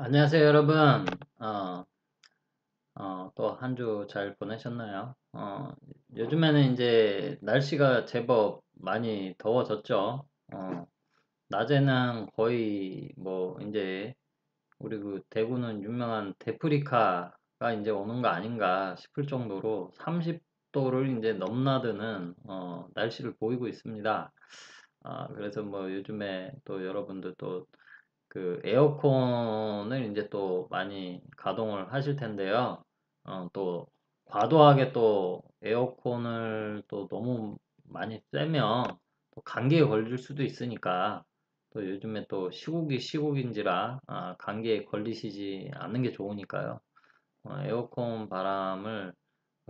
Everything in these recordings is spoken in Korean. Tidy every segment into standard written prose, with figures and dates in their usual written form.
안녕하세요, 여러분. 또 한 주 잘 보내셨나요? 요즘에는 이제 날씨가 제법 많이 더워졌죠. 낮에는 거의 뭐 이제 우리 그 대구는 유명한 데프리카가 이제 오는 거 아닌가 싶을 정도로 30도를 이제 넘나드는 날씨를 보이고 있습니다. 그래서 뭐 요즘에 또 여러분들 또 그 에어컨을 이제 또 많이 가동을 하실 텐데요. 또 과도하게 또 에어컨을 또 너무 많이 쐬면 또 감기에 걸릴 수도 있으니까 또 요즘에 또 시국인지라 감기에 걸리시지 않는 게 좋으니까요. 에어컨 바람을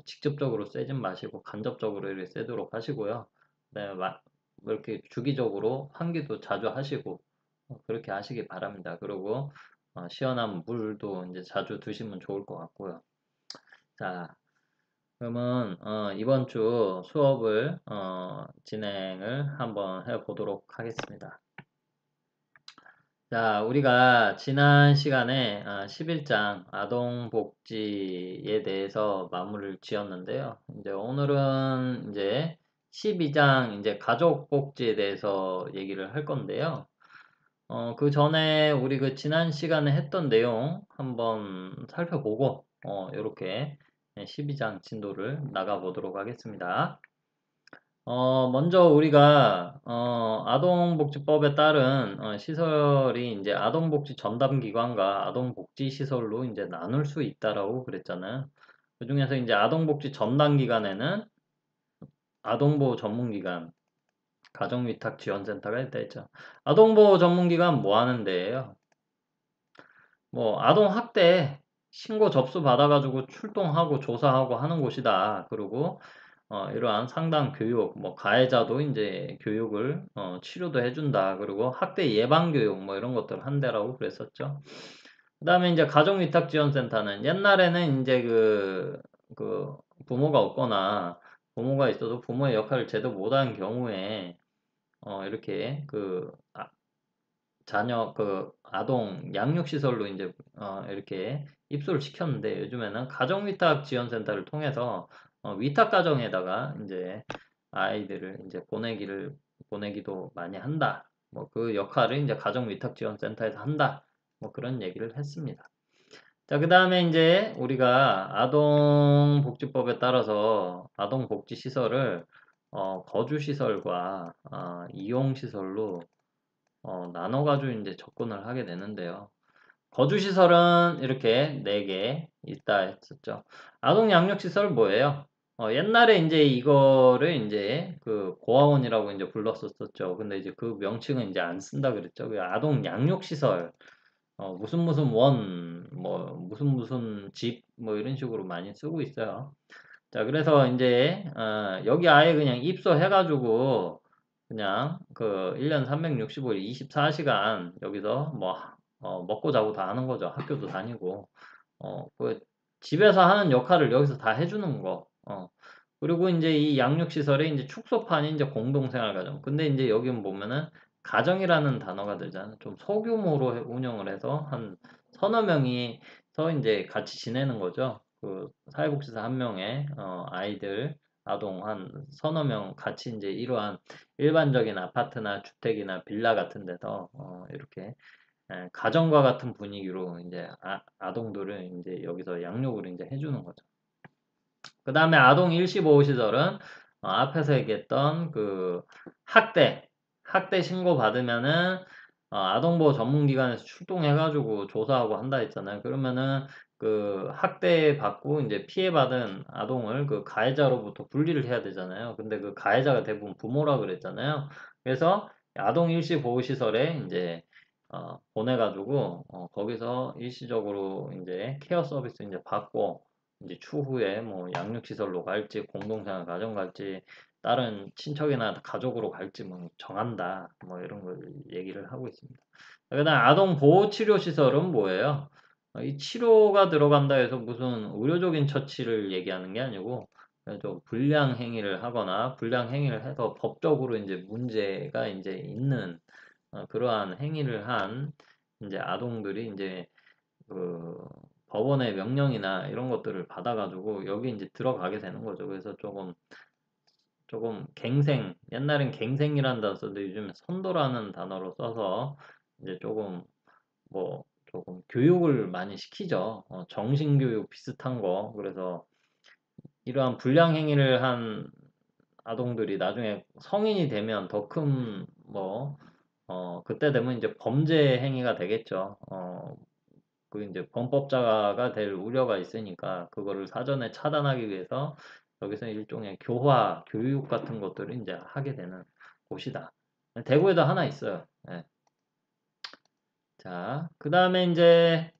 직접적으로 쐬진 마시고 간접적으로 이렇게 쐬도록 하시고요. 네, 뭐 이렇게 주기적으로 환기도 자주 하시고 그렇게 하시기 바랍니다. 그리고 시원한 물도 이제 자주 드시면 좋을 것 같고요. 자, 그러면 이번 주 수업을 진행을 한번 해보도록 하겠습니다. 자, 우리가 지난 시간에 11장 아동복지에 대해서 마무리를 지었는데요. 이제 오늘은 이제 12장 이제 가족복지에 대해서 얘기를 할 건데요. 그 전에 우리 그 지난 시간에 했던 내용 한번 살펴보고, 이렇게 12장 진도를 나가보도록 하겠습니다. 먼저 우리가, 아동복지법에 따른 시설이 이제 아동복지 전담기관과 아동복지시설로 이제 나눌 수 있다라고 그랬잖아요. 그 중에서 이제 아동복지 전담기관에는 아동보호 전문기관, 가정위탁지원센터가 있다 했죠. 아동보호 전문기관 뭐 하는 데예요? 뭐 아동학대 신고 접수 받아가지고 출동하고 조사하고 하는 곳이다. 그리고 이러한 상담 교육, 뭐 가해자도 이제 교육을 치료도 해준다. 그리고 학대 예방 교육 뭐 이런 것들을 한대라고 그랬었죠. 그다음에 이제 가정위탁지원센터는 옛날에는 이제 그 부모가 없거나 부모가 있어도 부모의 역할을 제대로 못하는 경우에 이렇게 자녀 아동 양육시설로 이제 이렇게 입소를 시켰는데 요즘에는 가정위탁지원센터를 통해서 위탁 가정에다가 이제 아이들을 이제 보내기도 많이 한다. 뭐 그 역할을 이제 가정위탁지원센터에서 한다. 뭐 그런 얘기를 했습니다. 자, 그 다음에 이제 우리가 아동복지법에 따라서 아동복지시설을 거주시설과 이용시설로 나눠가지고 이제 접근을 하게 되는데요. 거주시설은 이렇게 4개 있다 했었죠. 아동양육시설 뭐예요? 옛날에 이제 이거를 이제 그 고아원이라고 이제 불렀었었죠. 근데 이제 그 명칭은 이제 안 쓴다 그랬죠. 그 아동양육시설, 무슨 원, 뭐, 무슨 집, 뭐 이런 식으로 많이 쓰고 있어요. 자, 그래서 이제, 여기 아예 그냥 입소해가지고, 그냥 1년 365일 24시간 여기서 뭐, 먹고 자고 다 하는 거죠. 학교도 다니고. 그 집에서 하는 역할을 여기서 다 해주는 거. 그리고 이제 이 양육시설에 이제 축소판이 이제 공동생활가정. 근데 이제 여기 보면은 가정이라는 단어가 들잖아요. 좀 소규모로 운영을 해서 한 서너 명이서 이제 같이 지내는 거죠. 그 사회복지사 한 명에 아이들, 아동 한 서너 명 같이 이제 이러한 일반적인 아파트나 주택이나 빌라 같은 데서 이렇게 가정과 같은 분위기로 이제 아동들을 이제 여기서 양육을 이제 해주는 거죠. 그 다음에 아동 일시보호 시설은 앞에서 얘기했던 그 학대 신고 받으면은 아동보호 전문기관에서 출동해가지고 조사하고 한다 했잖아요. 그러면은 그 학대 받고 이제 피해받은 아동을 그 가해자로부터 분리를 해야 되잖아요. 근데 그 가해자가 대부분 부모라 그랬잖아요. 그래서 아동 일시보호 시설에 이제 보내가지고 거기서 일시적으로 이제 케어 서비스 이제 받고 이제 추후에 뭐 양육시설로 갈지 공동생활 가정 갈지 다른 친척이나 가족으로 갈지 뭐 정한다 뭐 이런 걸 얘기를 하고 있습니다. 그다음 아동 보호 치료 시설은 뭐예요? 이 치료가 들어간다 해서 무슨 의료적인 처치를 얘기하는 게 아니고 좀 불량 행위를 하거나 불량 행위를 해서 법적으로 이제 문제가 이제 있는 그러한 행위를 한 이제 아동들이 이제 그 법원의 명령이나 이런 것들을 받아가지고 여기 이제 들어가게 되는 거죠. 그래서 조금 갱생, 옛날엔 갱생이라는 단어 썼는데 요즘에 선도라는 단어로 써서 이제 조금 교육을 많이 시키죠. 정신교육 비슷한 거. 그래서 이러한 불량 행위를 한 아동들이 나중에 성인이 되면 더 큰 그때 되면 이제 범죄 행위가 되겠죠. 그 이제 범법자가 될 우려가 있으니까 그거를 사전에 차단하기 위해서 여기서 일종의 교화, 교육 같은 것들을 이제 하게 되는 곳이다. 대구에도 하나 있어요. 예. 자, 그 다음에 이제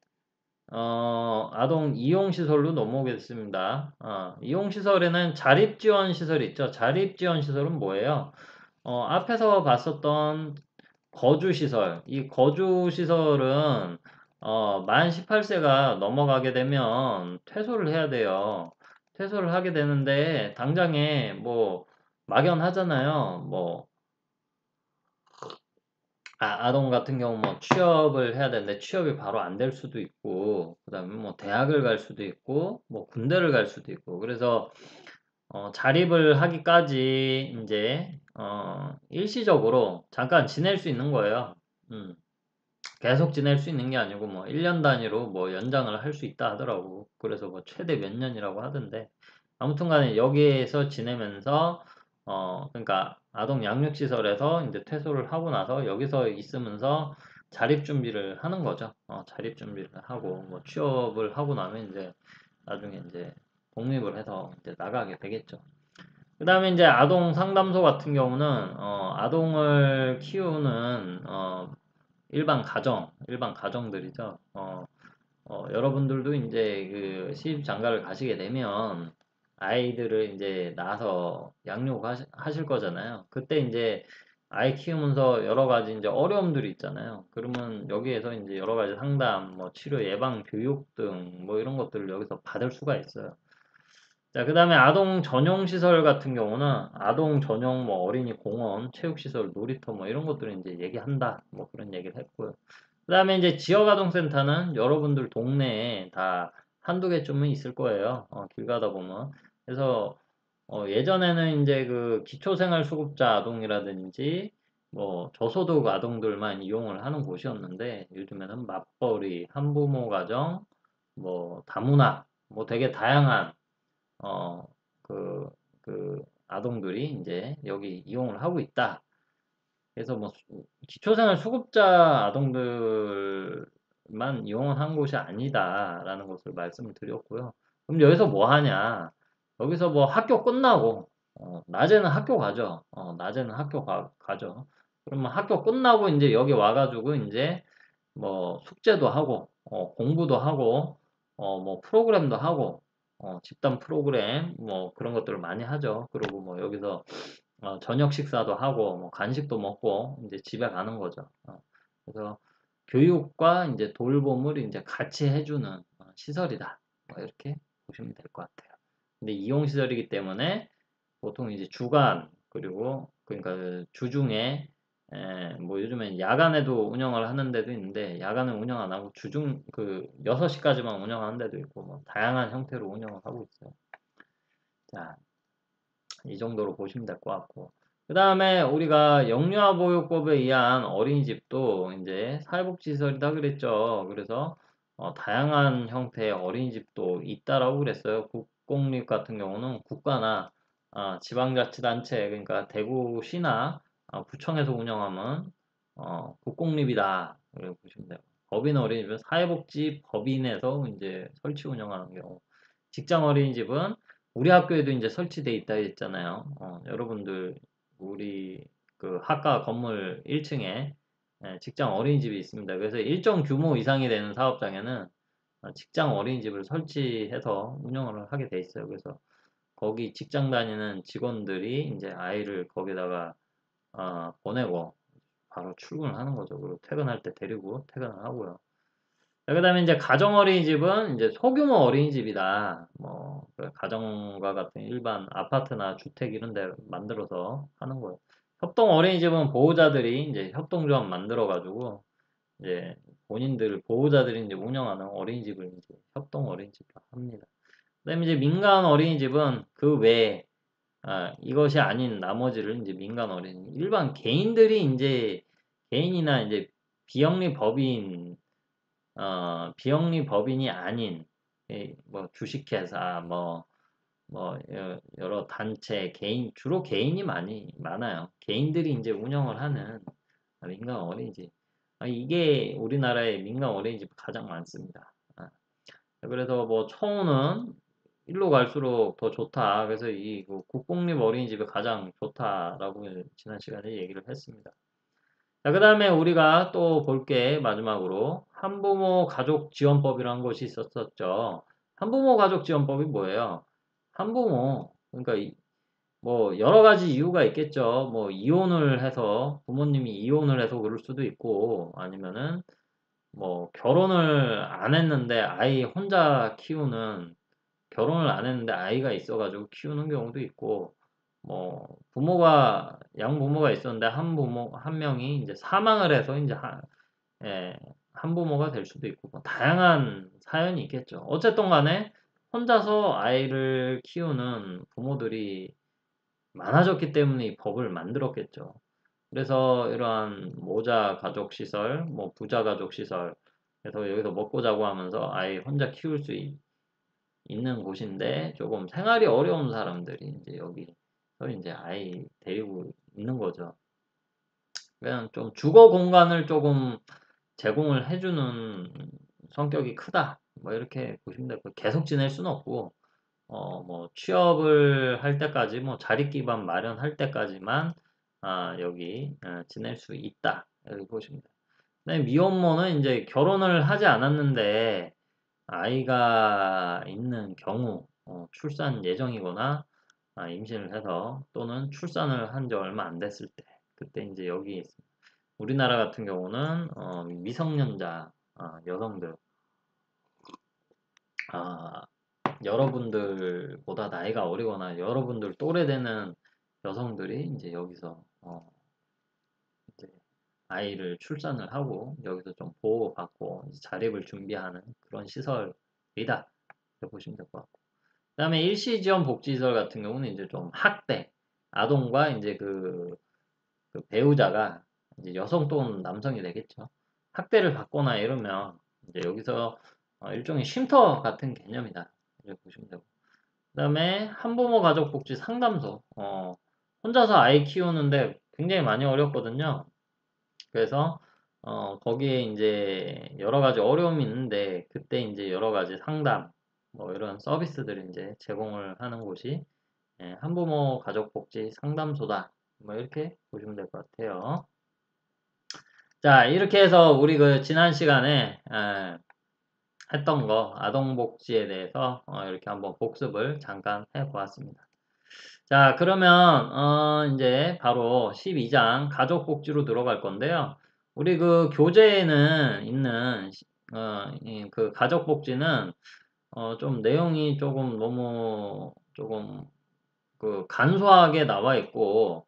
아동 이용시설로 넘어오겠습니다. 이용시설에는 자립지원시설 있죠. 자립지원시설은 뭐예요? 앞에서 봤었던 거주시설. 이 거주시설은, 만 18세가 넘어가게 되면 퇴소를 해야 돼요. 퇴소를 하게 되는데, 당장에 막연하잖아요. 아동 같은 경우 취업을 해야 되는데 취업이 바로 안 될 수도 있고, 그 다음에 대학을 갈 수도 있고, 군대를 갈 수도 있고, 그래서, 자립을 하기까지 이제, 일시적으로 잠깐 지낼 수 있는 거예요. 음, 계속 지낼 수 있는 게 아니고, 1년 단위로 연장을 할 수 있다 하더라고. 그래서 최대 몇 년이라고 하던데, 아무튼 간에 여기에서 지내면서 그러니까 아동 양육시설에서 이제 퇴소를 하고 나서 여기서 있으면서 자립 준비를 하는 거죠. 자립 준비를 하고 취업을 하고 나면 이제 나중에 이제 독립을 해서 이제 나가게 되겠죠. 그 다음에 이제 아동 상담소 같은 경우는 아동을 키우는 일반 가정들이죠. 여러분들도 이제 그 시집 장가를 가시게 되면 아이들을 이제 낳아서 양육하실 거잖아요. 그때 이제 아이 키우면서 여러 가지 이제 어려움들이 있잖아요. 그러면 여기에서 이제 여러 가지 상담, 치료 예방 교육 등 이런 것들을 여기서 받을 수가 있어요. 자, 그 다음에 아동 전용 시설 같은 경우는 아동 전용 어린이 공원, 체육시설, 놀이터 이런 것들을 이제 얘기한다. 그런 얘기를 했고요. 그 다음에 이제 지역아동센터는 여러분들 동네에 다 한두 개쯤은 있을 거예요. 길 가다 보면. 그래서 예전에는 이제 그 기초생활수급자 아동이라든지 저소득 아동들만 이용을 하는 곳이었는데 요즘에는 맞벌이, 한부모 가정, 다문화, 되게 다양한 어, 그, 아동들이 이제 여기 이용을 하고 있다. 그래서 기초생활 수급자 아동들만 이용을 한 곳이 아니다라는 것을 말씀을 드렸고요. 그럼 여기서 뭐 하냐? 여기서 학교 끝나고, 낮에는 학교 가죠. 낮에는 학교 가죠. 그러면 학교 끝나고 이제 여기 와가지고 이제 숙제도 하고, 공부도 하고, 프로그램도 하고, 집단 프로그램, 그런 것들을 많이 하죠. 그리고 여기서 저녁 식사도 하고 간식도 먹고 이제 집에 가는 거죠. 그래서 교육과 이제 돌봄을 이제 같이 해주는 시설이다. 이렇게 보시면 될 것 같아요. 근데 이용 시설이기 때문에 보통 이제 주간 그리고 그러니까 주중에 요즘엔 야간에도 운영을 하는 데도 있는데 야간은 운영 안 하고 주중 그 6시까지만 운영하는 데도 있고 다양한 형태로 운영을 하고 있어요. 자, 이 정도로 보시면 될 것 같고. 그 다음에 우리가 영유아보육법에 의한 어린이집도 이제 사회복지시설이다 그랬죠. 그래서 다양한 형태의 어린이집도 있다라고 그랬어요. 국공립 같은 경우는 국가나 지방자치단체, 그러니까 대구시나 구청에서 운영하면 국공립이다. 이렇게 보시면 돼요. 법인 어린이집은 사회복지법인에서 이제 설치 운영하는 경우. 직장 어린이집은 우리 학교에도 이제 설치돼 있다 했잖아요. 여러분들 우리 그 학과 건물 1층에 직장 어린이집이 있습니다. 그래서 일정 규모 이상이 되는 사업장에는 직장 어린이집을 설치해서 운영을 하게 돼 있어요. 그래서 거기 직장 다니는 직원들이 이제 아이를 거기다가 보내고 바로 출근을 하는 거죠. 그리고 퇴근할 때 데리고 퇴근을 하고요. 그다음에 이제 가정 어린이집은 이제 소규모 어린이집이다. 그 가정과 같은 일반 아파트나 주택 이런 데 만들어서 하는 거예요. 협동 어린이집은 보호자들이 이제 협동조합 만들어 가지고 이제 본인들 보호자들이 이제 운영하는 어린이집을 이제 협동 어린이집을 합니다. 그다음에 이제 민간 어린이집은 그 외에 이것이 아닌 나머지를 이제 민간 어린이집, 일반 개인들이 이제 개인이나 이제 비영리 법인 비영리 법인이 아닌 뭐 주식회사 뭐 여러 단체 개인 주로 개인이 많아요. 개인들이 이제 운영을 하는 민간 어린이집. 이게 우리나라의 민간 어린이집 가장 많습니다. 그래서 뭐 청우는 일로 갈수록 더 좋다. 그래서 이 국공립 어린이집이 가장 좋다라고 지난 시간에 얘기를 했습니다. 자, 그 다음에 우리가 또 볼 게 마지막으로 한부모 가족지원법이라는 것이 있었었죠. 한부모 가족지원법이 뭐예요? 한부모, 그러니까 뭐 여러 가지 이유가 있겠죠. 뭐 이혼을 해서 부모님이 이혼을 해서 그럴 수도 있고 아니면은 뭐 결혼을 안 했는데 아이 혼자 키우는 결혼을 안 했는데 아이가 있어가지고 키우는 경우도 있고 뭐 부모가 양부모가 있었는데 한 명이 이제 사망을 해서 이제 예, 한부모가 될 수도 있고 뭐 다양한 사연이 있겠죠. 어쨌든 간에 혼자서 아이를 키우는 부모들이 많아졌기 때문에 이 법을 만들었겠죠. 그래서 이러한 모자 가족 시설, 뭐 부자 가족 시설, 그래서 여기서 먹고 자고 하면서 아이 혼자 키울 수 있는 곳인데 조금 생활이 어려운 사람들이 이제 여기서 이제 아이 데리고 있는 거죠. 그냥 좀 주거 공간을 조금 제공을 해주는 성격이 크다. 뭐 이렇게 보시면 되고 계속 지낼 수는 없고 뭐 취업을 할 때까지 뭐 자리 기반 마련할 때까지만 여기 지낼 수 있다. 이렇게 보시면 돼요. 그다음에 미혼모는 이제 결혼을 하지 않았는데 아이가 있는 경우 출산 예정이거나 임신을 해서 또는 출산을 한 지 얼마 안 됐을 때 그때 이제 여기 있습니다. 우리나라 같은 경우는 미성년자 여성들 아, 여러분들보다 나이가 어리거나 여러분들 또래 되는 여성들이 이제 여기서 이제 아이를 출산을 하고 여기서 좀 보호받고 이제 자립을 준비하는 그런 시설이다. 이렇게 보시면 될 것 같고. 그다음에 일시지원 복지시설 같은 경우는 이제 좀 학대, 아동과 이제 그 배우자가 이제 여성 또는 남성이 되겠죠. 학대를 받거나 이러면 이제 여기서 일종의 쉼터 같은 개념이다. 이렇게 보시면 되고. 그다음에 한부모 가족복지 상담소. 혼자서 아이 키우는데 굉장히 많이 어렵거든요. 그래서 거기에 이제 여러 가지 어려움이 있는데 그때 이제 여러 가지 상담 뭐 이런 서비스들을 이제 제공을 하는 곳이 한부모 가족복지 상담소다. 뭐 이렇게 보시면 될 것 같아요. 자, 이렇게 해서 우리 그 지난 시간에 했던 거 아동복지에 대해서 이렇게 한번 복습을 잠깐 해보았습니다. 자, 그러면 이제 바로 12장 가족복지로 들어갈 건데요. 우리 그 교재에는 있는 그 가족복지는 좀 내용이 조금 너무 조금 그 간소하게 나와 있고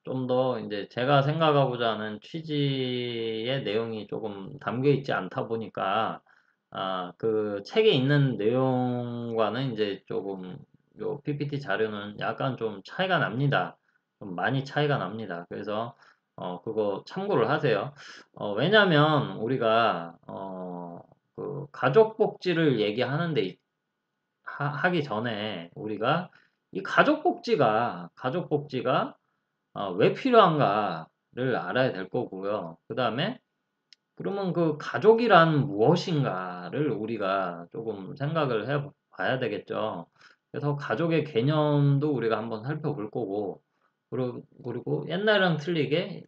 좀 더 이제 제가 생각하고자 하는 취지의 내용이 조금 담겨 있지 않다 보니까 그 책에 있는 내용과는 이제 조금 요 PPT 자료는 약간 좀 차이가 납니다. 좀 많이 차이가 납니다. 그래서 그거 참고를 하세요. 왜냐면 우리가 그 가족복지를 얘기하는데 하기 전에 우리가 이 가족복지가 왜 필요한가를 알아야 될 거고요. 그 다음에 그러면 그 가족이란 무엇인가를 우리가 조금 생각을 해 봐야 되겠죠. 그래서 가족의 개념도 우리가 한번 살펴볼 거고, 그리고 옛날이랑 틀리게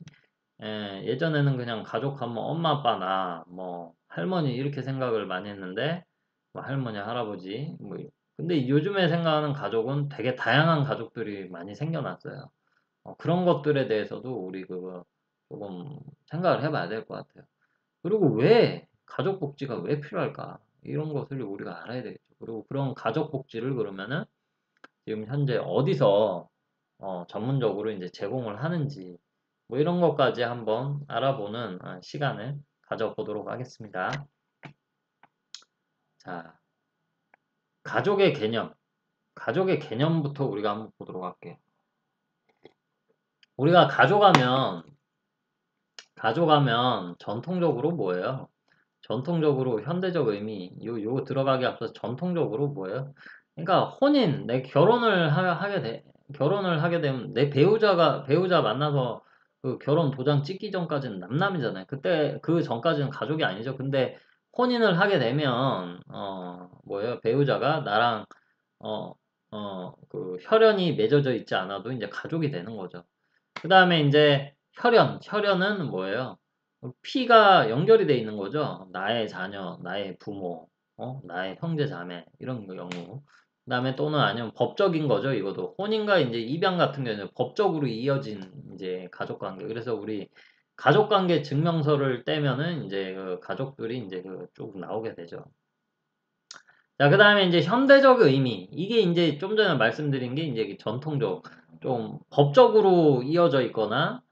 예전에는 그냥 가족하면 엄마, 아빠나 뭐 할머니 이렇게 생각을 많이 했는데 뭐 할머니, 할아버지 뭐 근데 요즘에 생각하는 가족은 되게 다양한 가족들이 많이 생겨났어요. 그런 것들에 대해서도 우리 그거 조금 생각을 해봐야 될 것 같아요. 그리고 왜 가족 복지가 왜 필요할까? 이런 것을 우리가 알아야 되겠죠. 그리고 그런 가족 복지를 그러면은 지금 현재 어디서 전문적으로 이제 제공을 하는지 뭐 이런 것까지 한번 알아보는 시간을 가져보도록 하겠습니다. 자, 가족의 개념. 가족의 개념부터 우리가 한번 보도록 할게요. 우리가 가족하면 전통적으로 뭐예요? 전통적으로 현대적 의미, 요거 들어가기 앞서서 전통적으로 뭐예요? 그러니까 혼인, 내 결혼을 하게 되면 내 배우자 만나서 그 결혼 도장 찍기 전까지는 남남이잖아요. 그때 그 전까지는 가족이 아니죠. 근데 혼인을 하게 되면 뭐예요? 배우자가 나랑 어, 그 혈연이 맺어져 있지 않아도 이제 가족이 되는 거죠. 그 다음에 이제 혈연은 뭐예요? 피가 연결이 돼 있는 거죠. 나의 자녀, 나의 부모, 나의 형제 자매 이런 경우. 그다음에 또는 아니면 법적인 거죠. 이것도 혼인과 이제 입양 같은 경우는 법적으로 이어진 이제 가족 관계. 그래서 우리 가족 관계 증명서를 떼면은 이제 그 가족들이 이제 쭉 나오게 되죠. 자, 그 다음에 이제 현대적 의미. 이게 이제 좀 전에 말씀드린 게 이제 전통적, 좀 법적으로 이어져 있거나,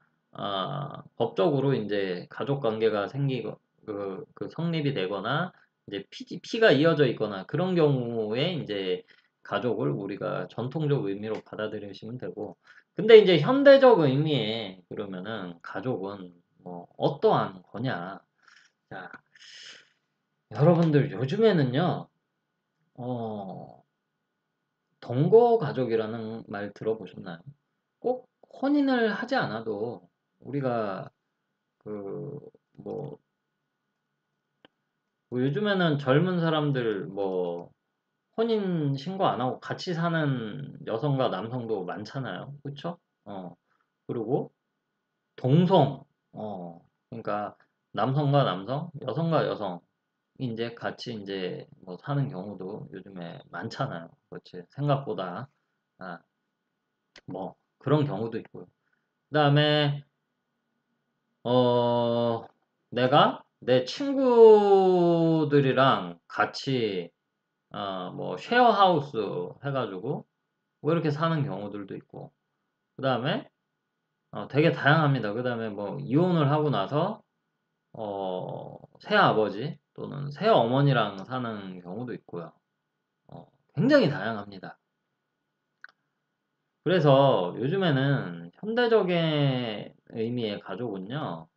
법적으로 이제 가족 관계가 생기고, 그 성립이 되거나, 이제 피가 이어져 있거나, 그런 경우에 이제 가족을 우리가 전통적 의미로 받아들이시면 되고, 근데 이제 현대적 의미에 그러면은 가족은 뭐 어떠한 거냐. 자, 여러분들 요즘에는요, 어, 동거 가족이라는 말 들어보셨나요? 꼭 혼인을 하지 않아도 우리가 그, 뭐, 뭐 요즘에는 젊은 사람들 뭐 혼인 신고 안 하고 같이 사는 여성과 남성도 많잖아요. 그쵸? 그리고 동성, 그러니까 남성과 남성, 여성과 여성, 이제 같이 이제 뭐 사는 경우도 요즘에 많잖아요. 그렇지. 생각보다. 아, 뭐 그런 경우도 있고요. 그다음에 어 내가 내 친구들이랑 같이 뭐 쉐어하우스 해가지고 뭐 이렇게 사는 경우들도 있고 그다음에 되게 다양합니다. 그다음에 뭐 이혼을 하고 나서 새아버지 또는 새어머니랑 사는 경우도 있고요. 굉장히 다양합니다. 그래서 요즘에는 현대적인 의미의 가족은요,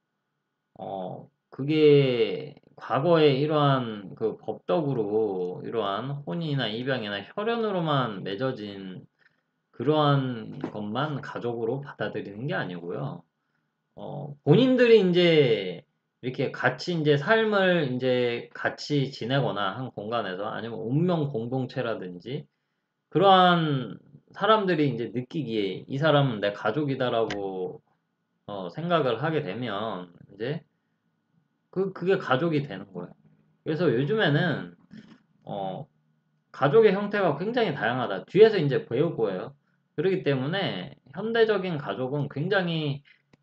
그게 과거에 이러한 그 법적으로 이러한 혼인이나 입양이나 혈연으로만 맺어진 그러한 것만 가족으로 받아들이는 게 아니고요. 본인들이 이제 이렇게 같이 이제 삶을 이제 같이 지내거나 한 공간에서 아니면 운명 공동체라든지 그러한 사람들이 이제 느끼기에 이 사람은 내 가족이다라고 생각을 하게 되면 이제 그게 가족이 되는 거예요. 그래서 요즘에는 어, 가족의 형태가 굉장히 다양하다. 뒤에서 이제 배울 거예요. 그렇기 때문에 현대적인 가족은 굉장히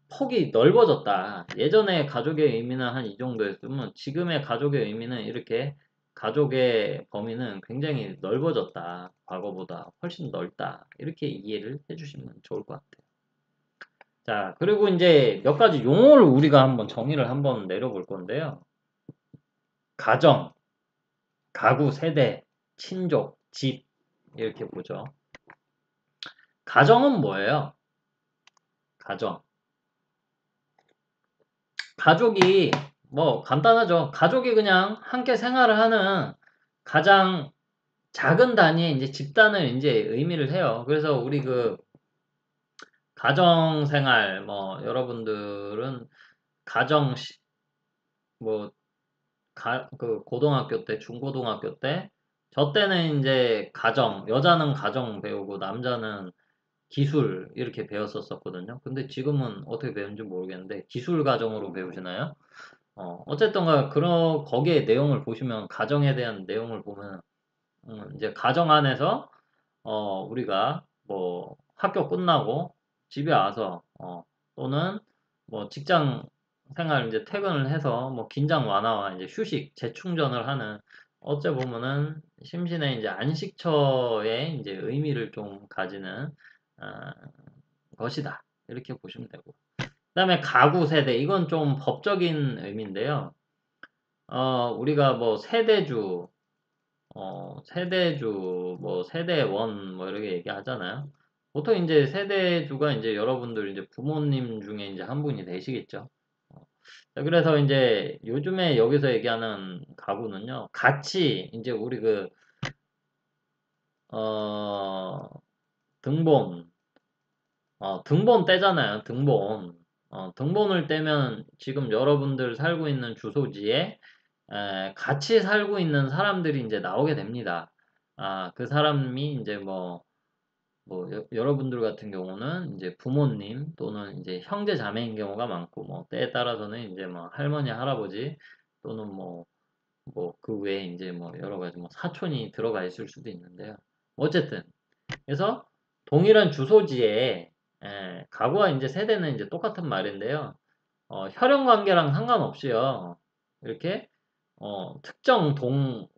폭이 넓어졌다. 예전에 가족의 의미는 한 이 정도였으면 지금의 가족의 의미는 이렇게 가족의 범위는 굉장히 넓어졌다. 과거보다 훨씬 넓다. 이렇게 이해를 해주시면 좋을 것 같아요. 자, 그리고 이제 몇 가지 용어를 우리가 한번 정의를 한번 내려볼 건데요. 가정, 가구, 세대, 친족, 집 이렇게 보죠. 가정은 뭐예요? 가정. 가족이 뭐 간단하죠. 가족이 그냥 함께 생활을 하는 가장 작은 단위의 이제 집단을 이제 의미를 해요. 그래서 우리 그 가정 생활 뭐 여러분들은 가정 뭐 그 고등학교 때, 중고등학교 때 저 때는 이제 가정, 여자는 가정 배우고 남자는 기술 이렇게 배웠었거든요. 근데 지금은 어떻게 배우는지 모르겠는데 기술 가정으로 배우시나요? 어쨌든 그런 거기에 내용을 보시면 가정에 대한 내용을 보면 이제 가정 안에서 우리가 뭐 학교 끝나고 집에 와서 또는 뭐 직장 생활 이제 퇴근을 해서 뭐 긴장 완화와 이제 휴식 재충전을 하는 어째 보면은 심신의 이제 안식처의 이제 의미를 좀 가지는 어, 것이다 이렇게 보시면 되고 그다음에 가구 세대 이건 좀 법적인 의미인데요. 우리가 뭐 세대주, 세대주, 뭐 세대원 뭐 이렇게 얘기하잖아요. 보통 이제 세대주가 이제 여러분들 이제 부모님 중에 이제 한 분이 되시겠죠. 어, 자, 그래서 이제 요즘에 여기서 얘기하는 가구는요, 같이 이제 우리 어, 등본, 등본 떼잖아요. 등본. 등본을 떼면 지금 여러분들 살고 있는 주소지에 같이 살고 있는 사람들이 이제 나오게 됩니다. 그 사람이 이제 뭐 여러분들 같은 경우는 이제 부모님 또는 이제 형제 자매인 경우가 많고 뭐 때에 따라서는 이제 뭐 할머니 할아버지 또는 뭐 그 외에 이제 뭐 여러 가지 뭐 사촌이 들어가 있을 수도 있는데요. 어쨌든 그래서 동일한 주소지에 가구와 이제 세대는 이제 똑같은 말인데요. 혈연 관계랑 상관없이요. 이렇게 특정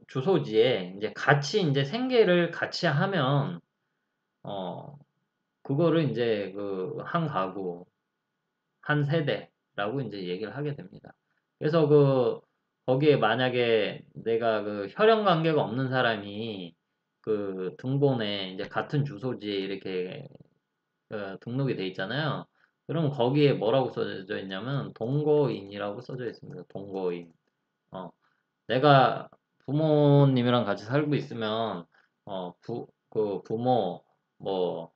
주소지에 이제 같이 이제 생계를 같이 하면 어 그거를 이제 그 한 가구, 한 세대라고 이제 얘기를 하게 됩니다. 그래서 거기에 만약에 내가 그 혈연 관계가 없는 사람이 그 등본에 이제 같은 주소지에 이렇게 등록이 돼 있잖아요. 그럼 거기에 뭐라고 써져 있냐면 동거인이라고 써져 있습니다. 동거인. 어, 내가 부모님이랑 같이 살고 있으면 그 부모 뭐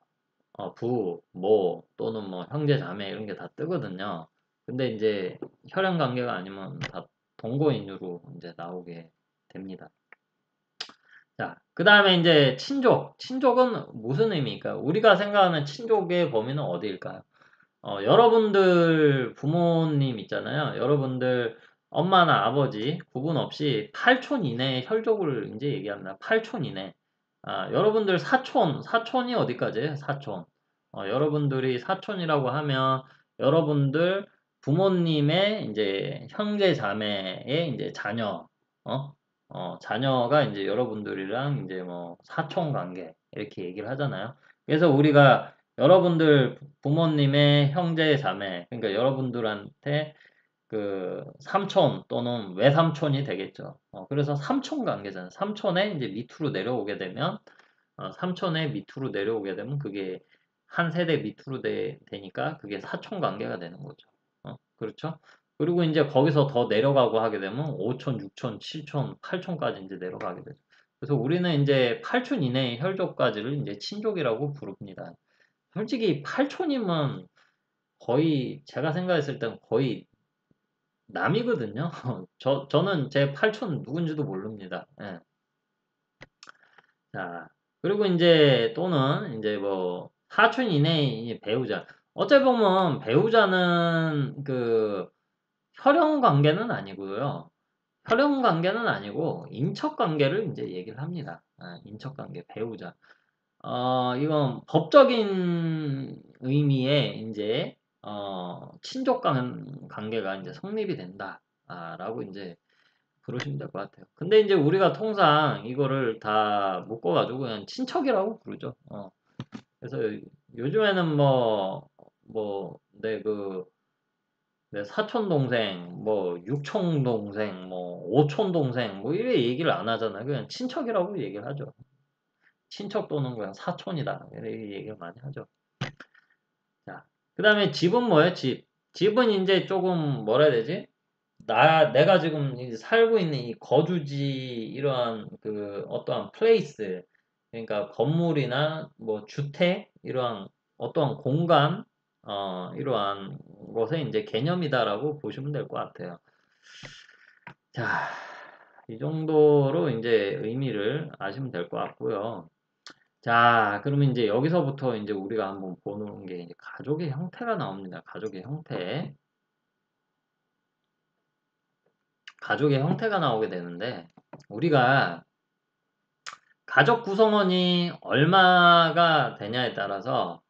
모 또는 뭐 형제 자매 이런 게 다 뜨거든요. 근데 이제 혈연 관계가 아니면 다 동거인으로 이제 나오게 됩니다. 자, 그 다음에 이제 친족. 친족은 무슨 의미일까요? 우리가 생각하는 친족의 범위는 어디일까요? 여러분들 부모님 있잖아요. 여러분들 엄마나 아버지 구분 없이 8촌 이내의 혈족을 이제 얘기합니다. 8촌 이내. 여러분들 사촌이 어디까지예요? 사촌. 여러분들이 사촌이라고 하면 여러분들 부모님의 이제 형제 자매의 이제 자녀, 어? 자녀가 이제 여러분들이랑 이제 뭐 사촌 관계 이렇게 얘기를 하잖아요. 그래서 우리가 여러분들 부모님의 형제 자매, 그러니까 여러분들한테 그 삼촌 또는 외삼촌이 되겠죠. 그래서 삼촌 관계잖아요. 삼촌의 이제 밑으로 내려오게 되면, 삼촌의 밑으로 내려오게 되면 그게 한 세대 밑으로 되니까 그게 사촌 관계가 되는 거죠. 그렇죠? 그리고 이제 거기서 더 내려가고 하게 되면 5촌, 6촌, 7촌, 8촌까지 이제 내려가게 되죠. 그래서 우리는 이제 8촌 이내의 혈족까지를 이제 친족이라고 부릅니다. 솔직히 8촌이면 거의 제가 생각했을 땐 거의 남이거든요. 저는 제 8촌 누군지도 모릅니다. 예. 자, 그리고 이제 또는 이제 뭐 4촌 이내의 배우자. 어찌 보면 배우자는 그 혈연 관계는 아니고요. 혈연 관계는 아니고 인척 관계를 이제 얘기를 합니다. 인척 관계, 배우자. 이건 법적인 의미의 이제 친족 관계가 이제 성립이 된다. 라고 이제 부르시면 될 것 같아요. 근데 이제 우리가 통상 이거를 다 묶어가지고 그냥 친척이라고 부르죠. 그래서 요즘에는 내 사촌 동생, 뭐 육촌 동생, 뭐 오촌 동생, 뭐 이래 얘기를 안 하잖아요. 그냥 친척이라고 얘기를 하죠. 친척 또는 그냥 사촌이다. 이렇게 얘기를 많이 하죠. 자, 그 다음에 집은 뭐예요? 집. 집은 이제 조금 뭐라 해야 되지? 내가 지금 이제 살고 있는 이 거주지, 이러한 그 어떠한 플레이스, 그러니까 건물이나 뭐 주택, 이러한 어떠한 공간, 이러한 것의 이제 개념이다라고 보시면 될 것 같아요. 자, 이 정도로 이제 의미를 아시면 될 것 같고요. 자, 그러면 이제 여기서부터 이제 우리가 한번 보는 게 이제 가족의 형태가 나옵니다. 가족의 형태. 가족의 형태가 나오게 되는데, 우리가 가족 구성원이 얼마가 되냐에 따라서,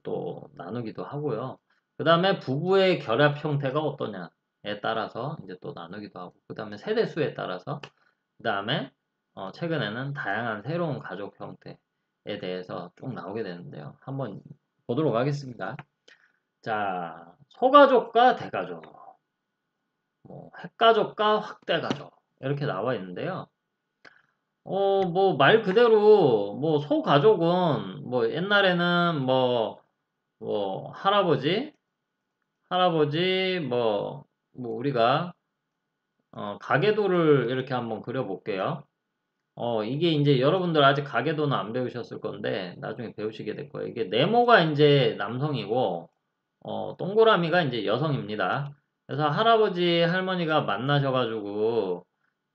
또 나누기도 하고요. 그 다음에 부부의 결합 형태가 어떠냐에 따라서 이제 또 나누기도 하고, 그 다음에 세대수에 따라서, 그 다음에 최근에는 다양한 새로운 가족 형태에 대해서 쭉 나오게 되는데요. 한번 보도록 하겠습니다. 자, 소가족과 대가족, 뭐 핵가족과 확대가족 이렇게 나와 있는데요. 뭐 말 그대로 뭐 소가족은 뭐 옛날에는 뭐 할아버지 뭐 우리가 가계도를 이렇게 한번 그려볼게요. 이게 이제 여러분들 아직 가계도는 안 배우셨을 건데 나중에 배우시게 될 거예요. 이게 네모가 이제 남성이고 동그라미가 이제 여성입니다. 그래서 할아버지 할머니가 만나셔가지고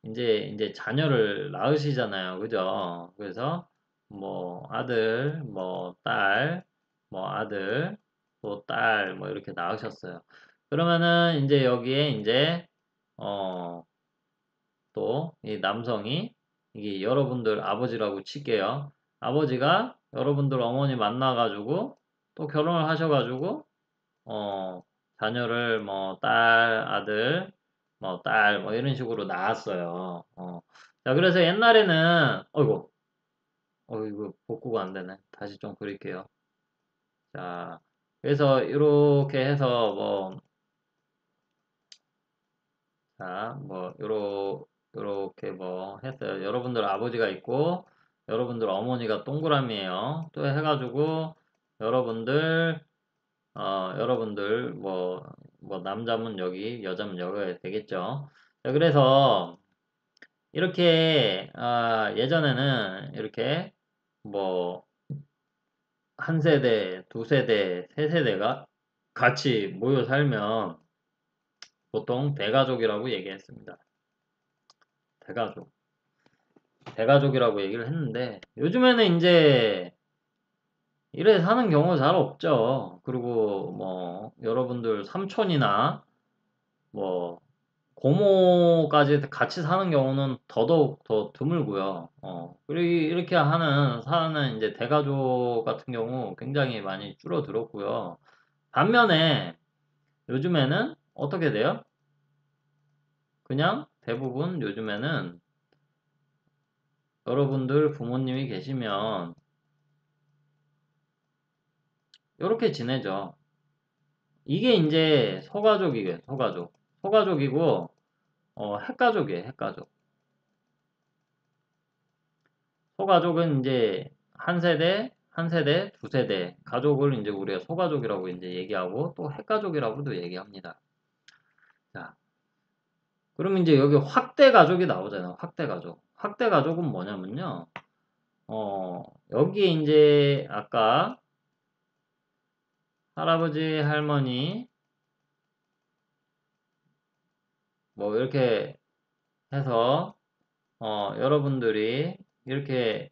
이제 자녀를 낳으시잖아요. 그죠? 그래서 뭐 아들, 뭐 딸, 뭐 아들, 또 딸, 뭐 이렇게 낳으셨어요. 그러면은 이제 여기에 이제 어 또 이 남성이 이게 여러분들 아버지라고 칠게요. 아버지가 여러분들 어머니 만나가지고 또 결혼을 하셔가지고 어 자녀를 뭐 딸, 아들, 뭐 딸, 뭐 이런 식으로 낳았어요. 자, 그래서 옛날에는 이거 복구가 안 되네. 다시 좀 그릴게요. 자, 그래서 이렇게 해서 자, 요렇게 뭐 했어요. 여러분들 아버지가 있고, 여러분들 어머니가 동그라미예요. 또 해가지고, 여러분들, 여러분들, 남자면 여기, 여자면 여기가 되겠죠. 자, 그래서, 이렇게, 예전에는 이렇게, 뭐, 한 세대, 두 세대, 세 세대가 같이 모여 살면 보통 대가족이라고 얘기했습니다. 대가족. 대가족이라고 얘기를 했는데 요즘에는 이제 이래 사는 경우 잘 없죠. 그리고 뭐 여러분들 삼촌이나 뭐 고모까지 같이 사는 경우는 더더욱 더 드물고요. 그리고 이렇게 사는 이제 대가족 같은 경우 굉장히 많이 줄어들었고요. 반면에 요즘에는 어떻게 돼요? 그냥 대부분 요즘에는 여러분들 부모님이 계시면 이렇게 지내죠. 이게 이제 소가족이에요, 소가족. 소가족이고, 핵가족이에요, 핵가족. 소가족은 이제 한 세대, 두 세대, 가족을 이제 우리가 소가족이라고 이제 얘기하고, 또 핵가족이라고도 얘기합니다. 자, 그러면 이제 여기 확대가족이 나오잖아요, 확대가족. 확대가족은 뭐냐면요, 여기에 이제 아까 할아버지, 할머니, 뭐 이렇게 해서 여러분들이 이렇게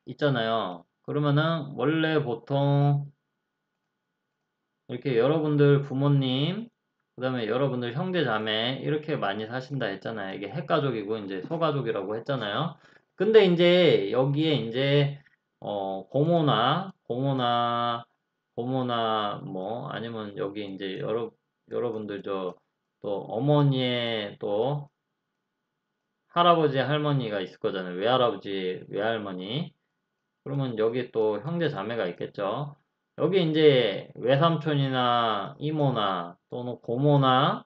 있잖아요. 그러면은 원래 보통 이렇게 여러분들 부모님, 그 다음에 여러분들 형제 자매 이렇게 많이 사신다 했잖아요. 이게 핵가족이고 이제 소가족이라고 했잖아요. 근데 이제 여기에 이제 고모나 뭐 아니면 여기 이제 여러분들 또 어머니의 또 할아버지, 할머니가 있을 거잖아요. 외할아버지, 외할머니. 그러면 여기 또 형제 자매가 있겠죠. 여기 이제 외삼촌이나 이모나 또는 고모나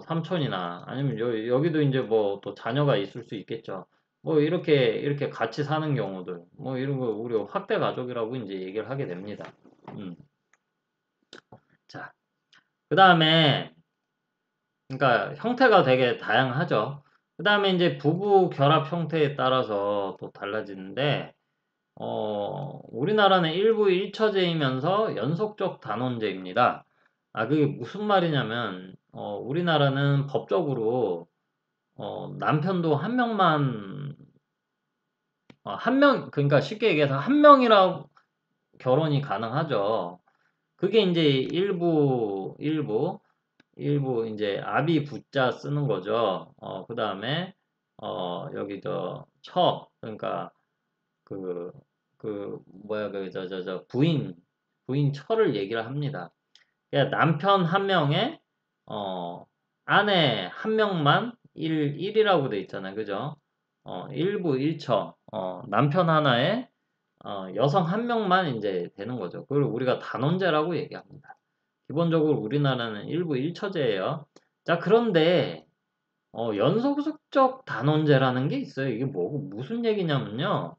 삼촌이나 아니면 여기도 이제 뭐 또 자녀가 있을 수 있겠죠. 뭐 이렇게 같이 사는 경우들 뭐 이런 거 우리가 확대 가족이라고 이제 얘기를 하게 됩니다. 음. 자, 그 다음에 그러니까 형태가 되게 다양하죠. 그 다음에 이제 부부 결합 형태에 따라서 또 달라지는데 우리나라는 일부 일처제이면서 연속적 단원제입니다. 그게 무슨 말이냐면, 우리나라는 법적으로, 남편도 한 명만, 그러니까 쉽게 얘기해서 한 명이라 결혼이 가능하죠. 그게 이제 일부 이제 아비 부자 쓰는 거죠. 그 다음에, 여기 그러니까 그, 부인 처를 얘기를 합니다. 그러니까 남편 한 명에, 아내 한 명만 1이라고 돼 있잖아요. 그죠? 일부 일처, 남편 하나에, 여성 한 명만 이제 되는 거죠. 그걸 우리가 단원제라고 얘기합니다. 기본적으로 우리나라는 일부 일처제예요. 자, 그런데 연속적 단원제라는 게 있어요. 이게 무슨 얘기냐면요.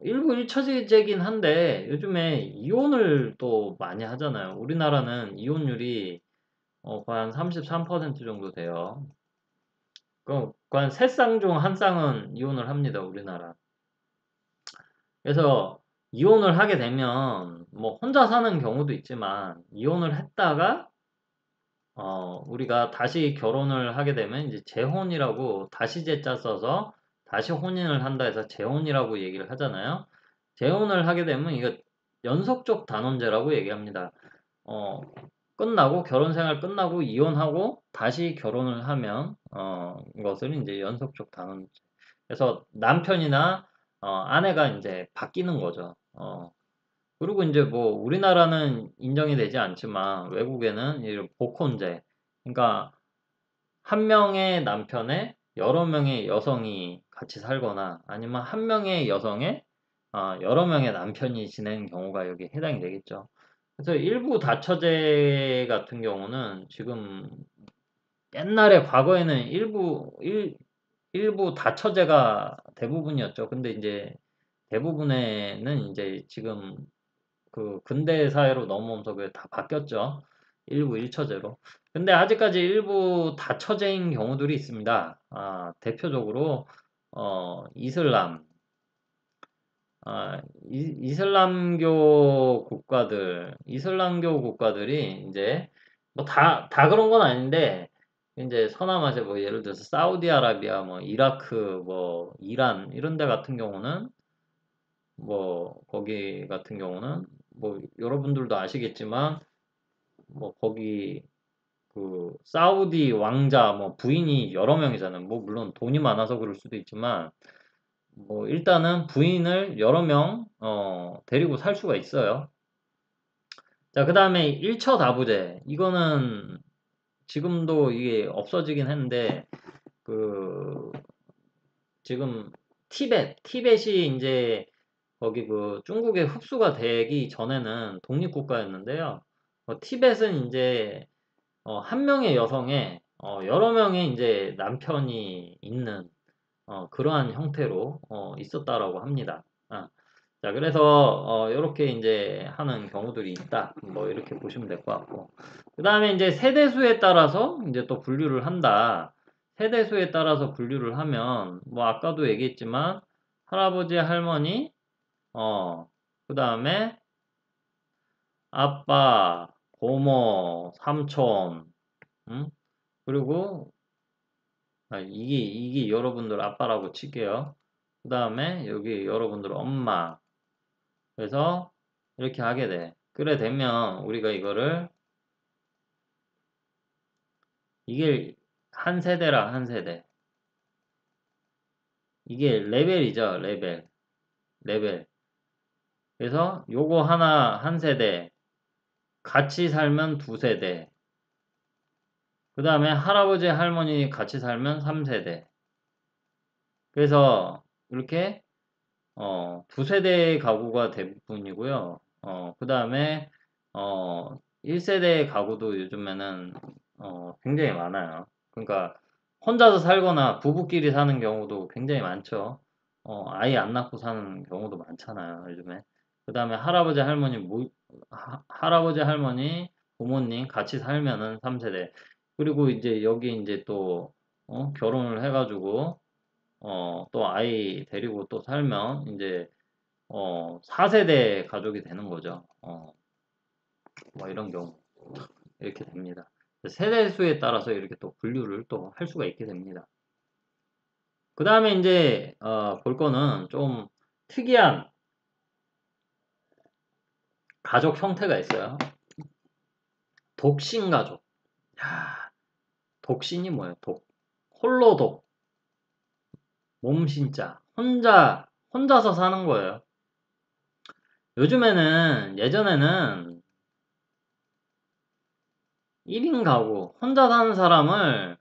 일부 일처제긴 한데 요즘에 이혼을 또 많이 하잖아요. 우리나라는 이혼율이 거의 한 33% 정도 돼요. 거의 한 3쌍 중 1쌍은 이혼을 합니다. 우리나라. 그래서 이혼을 하게 되면 뭐 혼자 사는 경우도 있지만 이혼을 했다가 우리가 다시 결혼을 하게 되면 이제 재혼이라고 다시 제자 써서 다시 혼인을 한다 해서 재혼이라고 얘기를 하잖아요. 재혼을 하게 되면 이거 연속적 단혼제라고 얘기합니다. 어, 끝나고 결혼 생활 끝나고 이혼하고 다시 결혼을 하면 이것을 이제 연속적 단혼제. 그래서 남편이나 아내가 이제 바뀌는 거죠. 그리고 이제 뭐 우리나라는 인정이 되지 않지만 외국에는 이 복혼제, 그러니까 한 명의 남편에 여러 명의 여성이 같이 살거나 아니면 한 명의 여성에 여러 명의 남편이 지내는 경우가 여기 해당이 되겠죠. 그래서 일부 다처제 같은 경우는 지금 옛날에 과거에는 일부 다처제가 대부분이었죠. 근데 이제 대부분에는 이제 지금 그 근대 사회로 넘어오면서 그게 다 바뀌었죠. 일부 일처제로. 근데 아직까지 일부 다처제인 경우들이 있습니다. 대표적으로 이슬람, 이슬람교 국가들이 이제 뭐 다 그런 건 아닌데 이제 서남아시아 뭐 예를 들어서 사우디아라비아, 뭐 이라크, 뭐 이란 이런 데 같은 경우는 뭐 거기 같은 경우는 뭐 여러분들도 아시겠지만 뭐 거기 그 사우디 왕자 뭐 부인이 여러 명이잖아요. 뭐 물론 돈이 많아서 그럴 수도 있지만 뭐 일단은 부인을 여러 명 데리고 살 수가 있어요. 자, 그다음에 일처다부제. 이거는 지금도 이게 없어지긴 했는데 그 지금 티벳이 이제 거기 그 중국에 흡수가 되기 전에는 독립국가였는데요. 티벳은 이제 한 명의 여성에 여러 명의 이제 남편이 있는 그러한 형태로 있었다라고 합니다. 자, 그래서 이렇게 이제 하는 경우들이 있다. 뭐 이렇게 보시면 될 것 같고. 그다음에 이제 세대수에 따라서 이제 또 분류를 한다. 세대수에 따라서 분류를 하면 뭐 아까도 얘기했지만 할아버지, 할머니, 그다음에 아빠, 고모, 삼촌, 음? 그리고 이게 여러분들 아빠라고 칠게요. 그다음에 여기 여러분들 엄마. 그래서 이렇게 하게 돼. 그래 되면 우리가 이거를 이게 한 세대라 한 세대. 이게 레벨이죠, 레벨. 그래서 요거 하나 한 세대, 같이 살면 두 세대. 그 다음에 할아버지 할머니 같이 살면 3세대. 그래서 이렇게 두 세대 가구가 대부분이고요. 그 다음에 1세대 가구도 요즘에는 굉장히 많아요. 그러니까 혼자서 살거나 부부끼리 사는 경우도 굉장히 많죠. 아이 안 낳고 사는 경우도 많잖아요, 요즘에. 그 다음에 할아버지 할머니 부모님 같이 살면은 3세대. 그리고 이제 여기 이제 또 결혼을 해가지고 또 아이 데리고 또 살면 이제 4세대 가족이 되는 거죠. 뭐 이런 경우 이렇게 됩니다. 세대 수에 따라서 이렇게 또 분류를 또 할 수가 있게 됩니다. 그 다음에 이제 볼 거는 좀 특이한 가족 형태가 있어요. 독신 가족. 야, 독신이 뭐예요? 홀로독, 몸신자, 혼자서 사는 거예요. 예전에는 1인 가구, 혼자 사는 사람을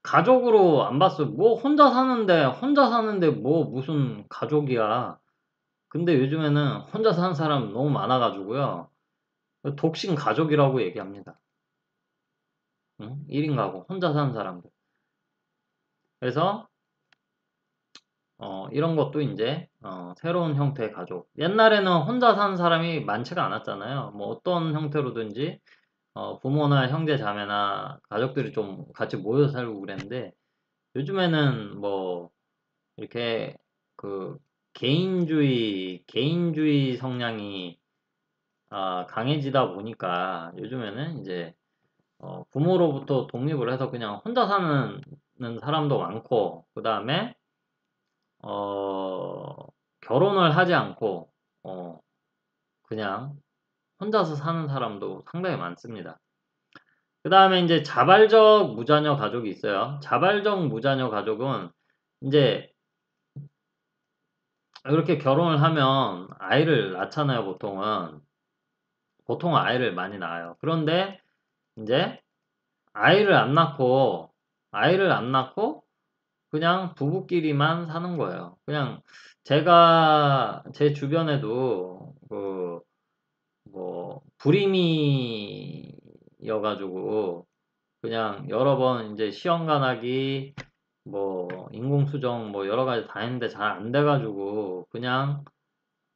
가족으로 안 봤어요. 혼자 사는데 뭐 무슨 가족이야. 근데 요즘에는 혼자 사는 사람 너무 많아가지고요. 독신 가족이라고 얘기합니다. 응? 1인 가구, 혼자 사는 사람들. 그래서 이런 것도 이제 새로운 형태의 가족. 옛날에는 혼자 사는 사람이 많지가 않았잖아요. 뭐 어떤 형태로든지 부모나 형제 자매나 가족들이 좀 같이 모여 살고 그랬는데 요즘에는 뭐 이렇게 그 개인주의 성향이 강해지다 보니까 요즘에는 이제 부모로부터 독립을 해서 그냥 혼자 사는 사람도 많고 그 다음에 어, 결혼을 하지 않고 어, 그냥 혼자서 사는 사람도 상당히 많습니다. 그 다음에 이제 자발적 무자녀 가족이 있어요. 자발적 무자녀 가족은 이제 이렇게 결혼을 하면 아이를 낳잖아요, 보통은. 보통은 아이를 많이 낳아요. 그런데 이제 아이를 안 낳고, 아이를 안 낳고 그냥 부부끼리만 사는 거예요. 그냥 제가 제 주변에도 그 뭐 불임이여가지고 그냥 여러 번 이제 시험관하기 뭐 인공수정 뭐 여러 가지 다 했는데 잘 안 돼가지고 그냥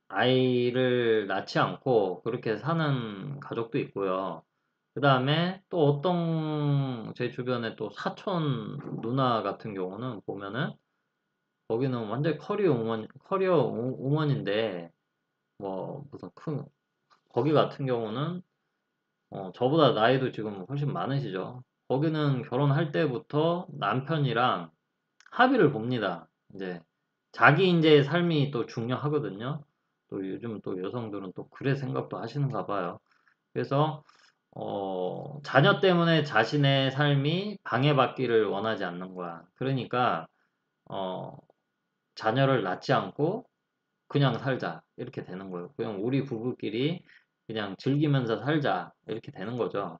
아이를 낳지 않고 그렇게 사는 가족도 있고요. 그 다음에 또 어떤 제 주변에 또 사촌 누나 같은 경우는 보면은 거기는 완전 커리어 우먼인데 뭐 무슨 큰 거기 같은 경우는 저보다 나이도 지금 훨씬 많으시죠. 거기는 결혼할 때부터 남편이랑 합의를 봅니다. 이제 자기 이제 삶이 또 중요하거든요. 또 요즘 또 여성들은 또 그래 생각도 하시는가 봐요. 그래서 자녀 때문에 자신의 삶이 방해받기를 원하지 않는 거야. 그러니까 어, 자녀를 낳지 않고 그냥 살자 이렇게 되는 거예요. 그냥 우리 부부끼리 그냥 즐기면서 살자 이렇게 되는 거죠.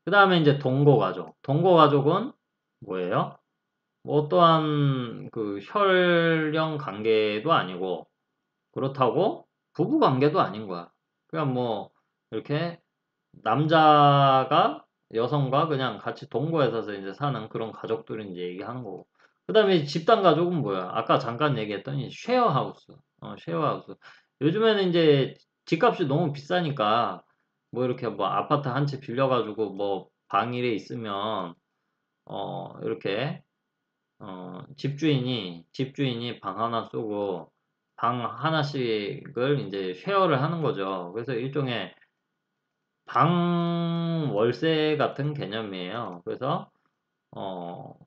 그 다음에 이제 동거가족. 동거가족은 뭐예요? 뭐 어떠한 그 혈연 관계도 아니고 그렇다고 부부 관계도 아닌 거야. 그냥 뭐 이렇게 남자가 여성과 그냥 같이 동거해서 이제 사는 그런 가족들을 이제 얘기하는 거고. 그 다음에 집단 가족은 뭐야? 아까 잠깐 얘기했더니 쉐어하우스. 쉐어하우스. 요즘에는 이제 집값이 너무 비싸니까 뭐 이렇게 뭐 아파트 한 채 빌려가지고 뭐 방일에 있으면 이렇게 집주인이 방 하나 쓰고 방 하나씩을 이제 쉐어를 하는 거죠. 그래서 일종의 방 월세 같은 개념이에요. 그래서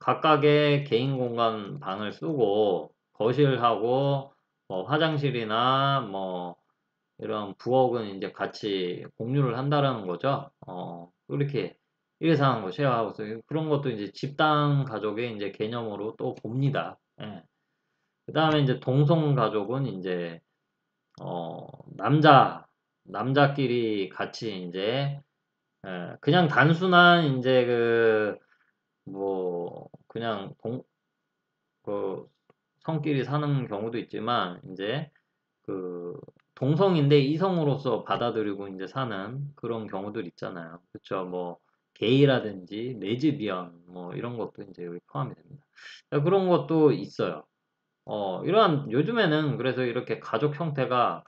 각각의 개인 공간 방을 쓰고 거실하고 뭐 화장실이나 뭐 이런 부엌은 이제 같이 공유를 한다라는 거죠. 이렇게 사는 거 쉐어하우스 그런 것도 이제 집단 가족의 이제 개념으로 또 봅니다. 예. 그다음에 이제 동성 가족은 이제 어, 남자 남자끼리 같이 이제 그냥 단순한 이제 뭐 그냥 그 성끼리 사는 경우도 있지만 이제 그 동성인데 이성으로서 받아들이고 이제 사는 그런 경우들 있잖아요. 그렇죠? 뭐 게이라든지 레즈비언 뭐 이런 것도 이제 여기 포함이 됩니다. 그런 것도 있어요. 이러한 요즘에는 그래서 이렇게 가족 형태가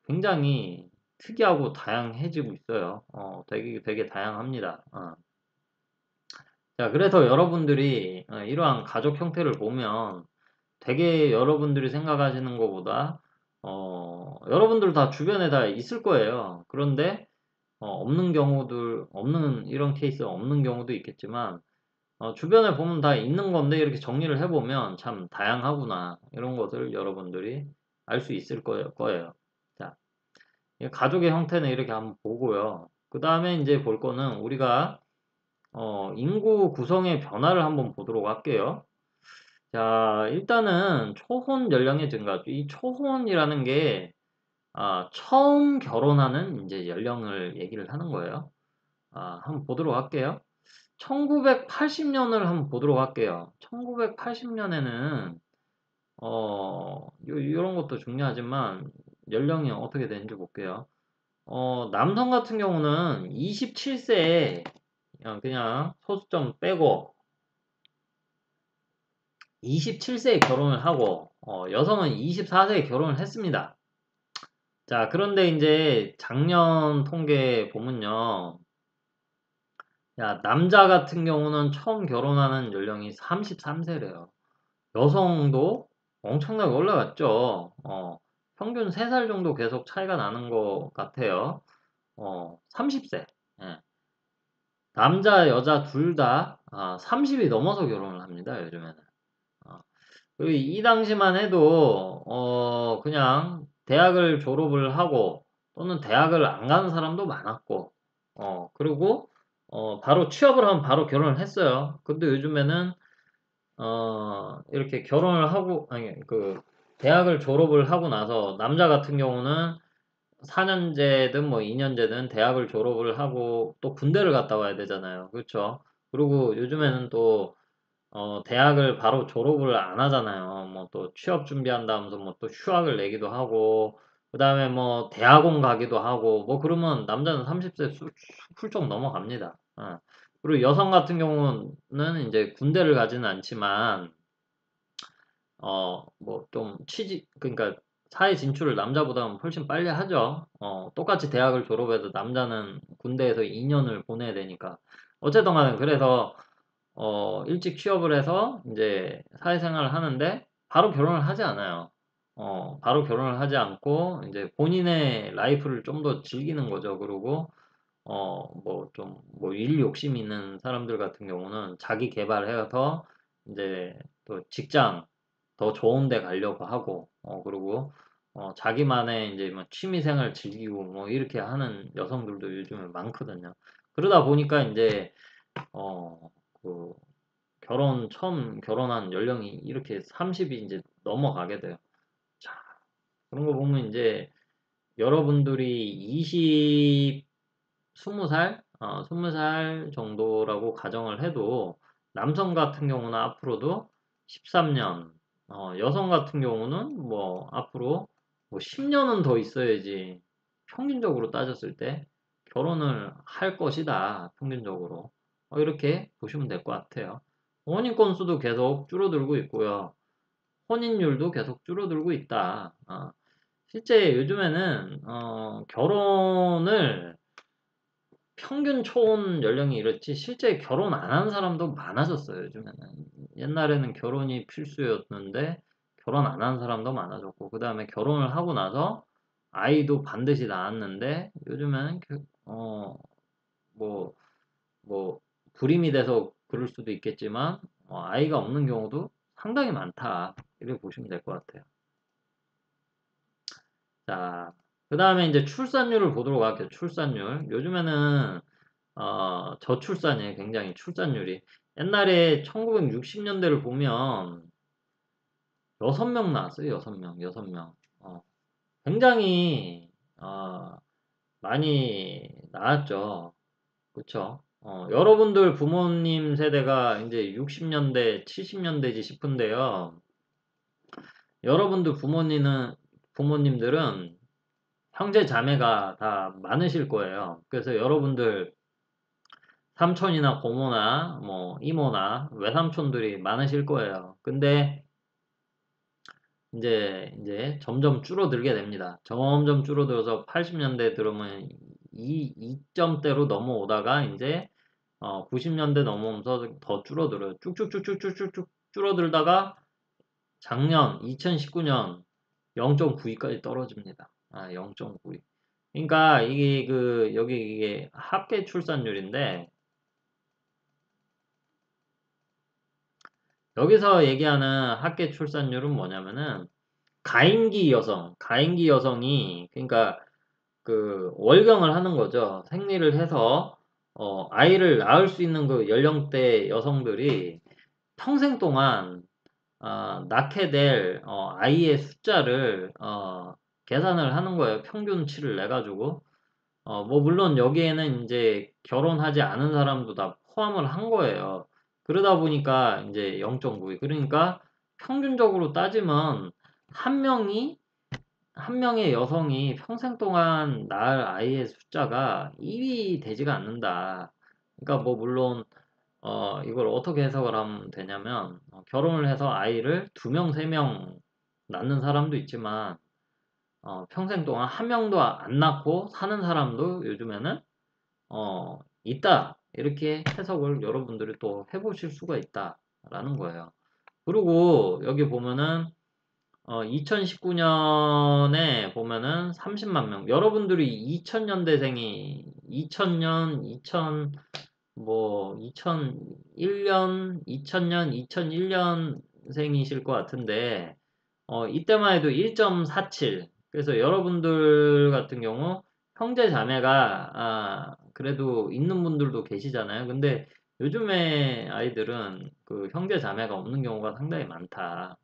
굉장히 특이하고 다양해지고 있어요. 되게 다양합니다. 자, 그래서 여러분들이 이러한 가족 형태를 보면 되게 여러분들이 생각하시는 것보다 여러분들 다 주변에 다 있을 거예요. 그런데 없는 이런 케이스가 없는 경우도 있겠지만 주변에 보면 다 있는 건데 이렇게 정리를 해보면 참 다양하구나 이런 것을 여러분들이 알 수 있을 거예요. 자, 이 가족의 형태는 이렇게 한번 보고요. 그 다음에 이제 볼 거는 우리가 인구 구성의 변화를 한번 보도록 할게요. 자, 일단은 초혼 연령의 증가. 이 초혼이라는 게 처음 결혼하는 이제 연령을 얘기를 하는 거예요. 한번 보도록 할게요. 1980년을 한번 보도록 할게요. 1980년에는 요런 것도 중요하지만 연령이 어떻게 되는지 볼게요. 남성 같은 경우는 27세에 그냥 소수점 빼고 27세에 결혼을 하고 여성은 24세에 결혼을 했습니다. 자, 그런데 이제 작년 통계 보면요. 야, 남자 같은 경우는 처음 결혼하는 연령이 33세래요. 여성도 엄청나게 올라갔죠. 평균 3살 정도 계속 차이가 나는 것 같아요. 30세. 예. 남자, 여자 둘 다 30이 넘어서 결혼을 합니다, 요즘에는. 어, 그리고 이 당시만 해도, 그냥 대학을 졸업을 하고, 또는 대학을 안 가는 사람도 많았고, 그리고, 바로 취업을 하면 바로 결혼을 했어요. 근데 요즘에는, 이렇게 결혼을 하고, 아니, 대학을 졸업을 하고 나서, 남자 같은 경우는 4년제든 뭐 2년제든 대학을 졸업을 하고 또 군대를 갔다 와야 되잖아요. 그렇죠? 그리고 요즘에는 또 대학을 바로 졸업을 안 하잖아요. 뭐 또 취업 준비한다면서 뭐 또 휴학을 내기도 하고 그다음에 뭐 대학원 가기도 하고 뭐 그러면 남자는 30세 훌쩍 넘어갑니다. 그리고 여성 같은 경우는 이제 군대를 가지는 않지만 뭐 좀 그러니까 사회 진출을 남자보다는 훨씬 빨리 하죠. 똑같이 대학을 졸업해도 남자는 군대에서 2년을 보내야 되니까. 어쨌든 간에 그래서, 일찍 취업을 해서 이제 사회생활을 하는데 바로 결혼을 하지 않아요. 바로 결혼을 하지 않고 이제 본인의 라이프를 좀 더 즐기는 거죠. 그리고, 뭐 일 욕심 있는 사람들 같은 경우는 자기 개발해서 이제 또 직장 더 좋은 데 가려고 하고, 그리고, 자기만의 이제 뭐 취미생활 즐기고 뭐 이렇게 하는 여성들도 요즘에 많거든요. 그러다 보니까 이제, 어, 그, 처음 결혼한 연령이 이렇게 30이 이제 넘어가게 돼요. 자, 그런 거 보면 이제 여러분들이 20살, 20살 정도라고 가정을 해도 남성 같은 경우는 앞으로도 13년, 여성 같은 경우는 뭐 앞으로 뭐 10년은 더 있어야지 평균적으로 따졌을 때 결혼을 할 것이다. 평균적으로. 이렇게 보시면 될 것 같아요. 혼인 건수도 계속 줄어들고 있고요. 혼인율도 계속 줄어들고 있다. 실제 요즘에는 결혼을 평균 초혼 연령이 이렇지 실제 결혼 안 하는 사람도 많아졌어요, 요즘에는. 옛날에는 결혼이 필수였는데 결혼 안 하는 사람도 많아졌고 그다음에 결혼을 하고 나서 아이도 반드시 낳았는데 요즘에는 뭐, 뭐 불임이 돼서 그럴 수도 있겠지만 아이가 없는 경우도 상당히 많다. 이렇게 보시면 될 것 같아요. 자, 그다음에 이제 출산율을 보도록 할게요. 출산율. 요즘에는 저출산이에요. 굉장히 출산율이. 옛날에 1960년대를 보면 6명 나왔어요. 6명, 6명. 굉장히 많이 나왔죠. 그쵸? 여러분들 부모님 세대가 이제 60년대, 70년대지 싶은데요. 여러분들 부모님들은 형제 자매가 다 많으실 거예요. 그래서 여러분들 삼촌이나 고모나 뭐 이모나 외삼촌들이 많으실 거예요. 근데 이제 점점 줄어들게 됩니다. 점점 줄어들어서 80년대 들으면 2점대로 넘어오다가 이제 90년대 넘어오면서 더 줄어들어요. 쭉쭉쭉쭉쭉쭉 줄어들다가 작년 2019년 0.92까지 떨어집니다. 0.92. 그러니까 이게 여기 이게 합계 출산율인데 여기서 얘기하는 합계 출산율은 뭐냐면은 가임기 여성이 그러니까 월경을 하는 거죠. 생리를 해서 아이를 낳을 수 있는 그 연령대 여성들이 평생 동안 낳게 될 아이의 숫자를 계산을 하는 거예요. 평균치를 내 가지고 뭐 물론 여기에는 이제 결혼하지 않은 사람도 다 포함을 한 거예요. 그러다 보니까 이제 0.92. 그러니까 평균적으로 따지면 한 명이 한 명의 여성이 평생 동안 낳을 아이의 숫자가 1이 되지가 않는다. 그러니까 뭐 물론 이걸 어떻게 해석을 하면 되냐면 결혼을 해서 아이를 2명, 3명 낳는 사람도 있지만 평생 동안 한 명도 안 낳고 사는 사람도 요즘에는 있다. 이렇게 해석을 여러분들이 또 해보실 수가 있다라는 거예요. 그리고 여기 보면은 2019년에 보면은 30만 명. 여러분들이 2000년대생이 2000년, 2000 뭐 2001년, 2000년, 2001년생이실 것 같은데 이때만 해도 1.47. 그래서 여러분들 같은 경우 형제 자매가 그래도 있는 분들도 계시잖아요. 근데 요즘에 아이들은 그 형제 자매가 없는 경우가 상당히 많다.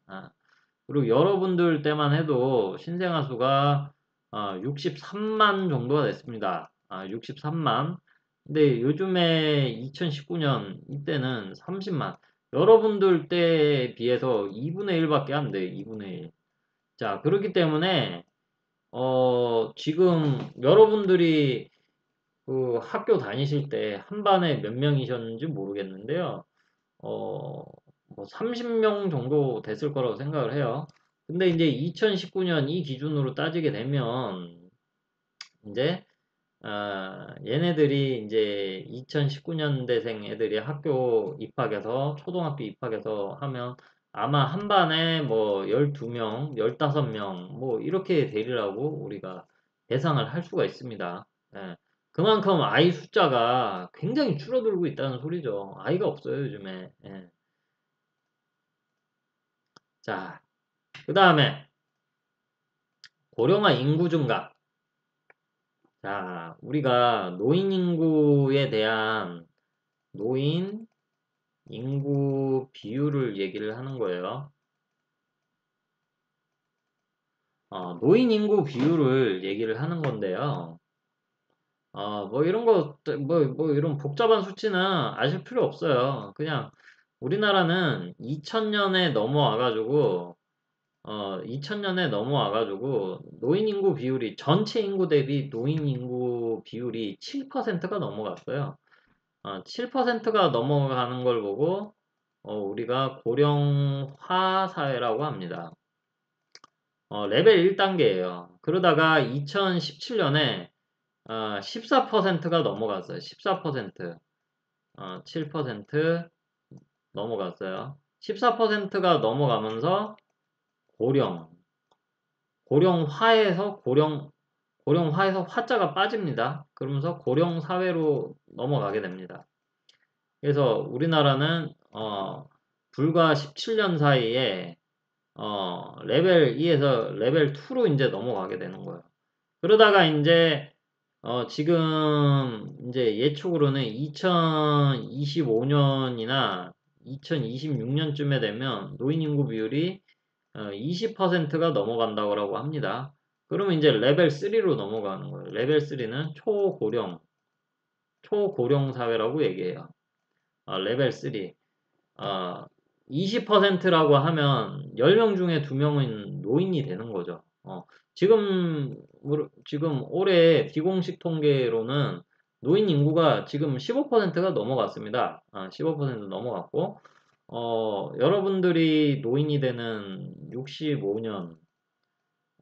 그리고 여러분들 때만 해도 신생아 수가 63만 정도가 됐습니다. 63만. 근데 요즘에 2019년 이때는 30만. 여러분들 때에 비해서 2분의 1밖에 안 돼요. 2분의 1. 자, 그렇기 때문에 지금 여러분들이 그 학교 다니실 때 한 반에 몇 명이셨는지 모르겠는데요. 어, 뭐 30명 정도 됐을 거라고 생각을 해요. 근데 이제 2019년 이 기준으로 따지게 되면 이제 얘네들이 이제 2019년대생 애들이 학교 입학해서 초등학교 입학해서 하면 아마 한 반에 뭐 12명, 15명 뭐 이렇게 되리라고 우리가 예상을 할 수가 있습니다. 예. 그만큼 아이 숫자가 굉장히 줄어들고 있다는 소리죠. 아이가 없어요, 요즘에. 예. 자, 그 다음에 고령화 인구 증가. 자, 우리가 노인 인구에 대한 노인 인구 비율을 얘기를 하는 거예요. 노인 인구 비율을 얘기를 하는 건데요. 뭐 이런 뭐 이런 복잡한 수치는 아실 필요 없어요. 그냥 우리나라는 2000년에 넘어와가지고 2000년에 넘어와가지고 노인 인구 비율이 전체 인구 대비 노인 인구 비율이 7%가 넘어갔어요. 7%가 넘어가는 걸 보고 우리가 고령화 사회라고 합니다. 레벨 1단계예요. 그러다가 2017년에 14%가 넘어갔어요. 14%. 7% 넘어갔어요. 14%가 넘어가면서 고령, 고령화에서 화자가 빠집니다. 그러면서 고령 사회로 넘어가게 됩니다. 그래서 우리나라는 불과 17년 사이에 레벨 2에서 레벨 2로 이제 넘어가게 되는 거예요. 그러다가 이제 지금 이제 예측으로는 2025년이나 2026년쯤에 되면 노인 인구 비율이 20%가 넘어간다고 합니다. 그러면 이제 레벨 3로 넘어가는 거예요. 레벨 3는 초고령 사회라고 얘기해요. 레벨 3. 20%라고 하면 10명 중에 2명은 노인이 되는 거죠. 지금 올해 비공식 통계로는 노인 인구가 지금 15%가 넘어갔습니다. 15% 넘어갔고, 여러분들이 노인이 되는 65년,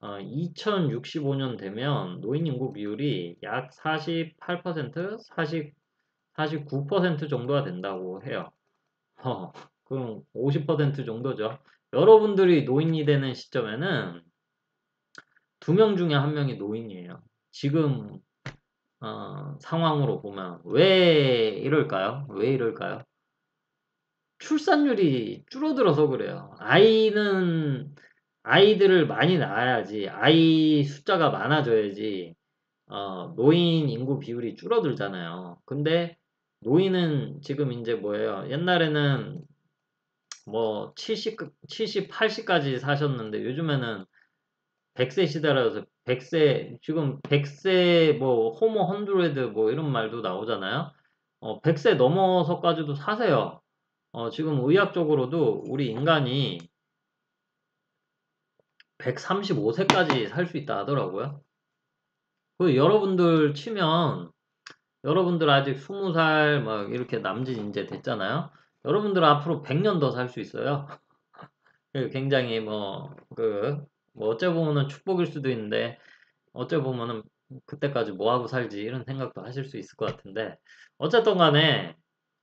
2065년 되면 노인 인구 비율이 약 48%, 49% 정도가 된다고 해요. 그럼 50% 정도죠. 여러분들이 노인이 되는 시점에는 2명 중에 1명이 노인이에요. 지금 상황으로 보면 왜 이럴까요? 왜 이럴까요? 출산율이 줄어들어서 그래요. 아이들을 많이 낳아야지, 아이 숫자가 많아져야지, 노인 인구 비율이 줄어들잖아요. 근데 노인은 지금 이제 뭐예요? 옛날에는 뭐 70, 80까지 사셨는데 요즘에는 100세 시대라서 100세, 지금 100세 뭐 호모 헌드레드 뭐 이런 말도 나오잖아요. 100세 넘어서까지도 사세요. 지금 의학적으로도 우리 인간이 135세까지 살 수 있다 하더라고요. 그 여러분들 치면 여러분들 아직 20살 막 이렇게 남짓 이제 됐잖아요. 여러분들 앞으로 100년 더 살 수 있어요. 굉장히 뭐 어째 보면은 축복일 수도 있는데 어째 보면은 그때까지 뭐 하고 살지 이런 생각도 하실 수 있을 것 같은데 어쨌든 간에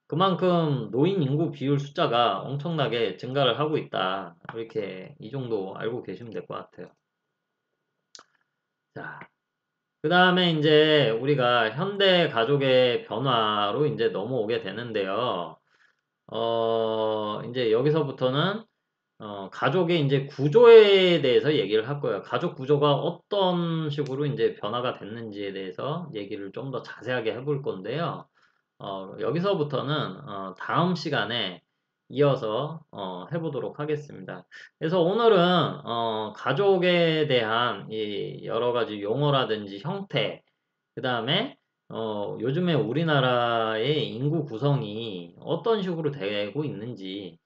그만큼 노인 인구 비율 숫자가 엄청나게 증가를 하고 있다. 이렇게 이 정도 알고 계시면 될 것 같아요. 자, 그 다음에 이제 우리가 현대 가족의 변화로 이제 넘어오게 되는데요. 이제 여기서부터는 가족의 이제 구조에 대해서 얘기를 할 거예요. 가족 구조가 어떤 식으로 이제 변화가 됐는지에 대해서 얘기를 좀 더 자세하게 해볼 건데요. 여기서부터는 다음 시간에 이어서 해보도록 하겠습니다. 그래서 오늘은 가족에 대한 이 여러 가지 용어라든지 형태, 그 다음에 요즘에 우리나라의 인구 구성이 어떤 식으로 되고 있는지,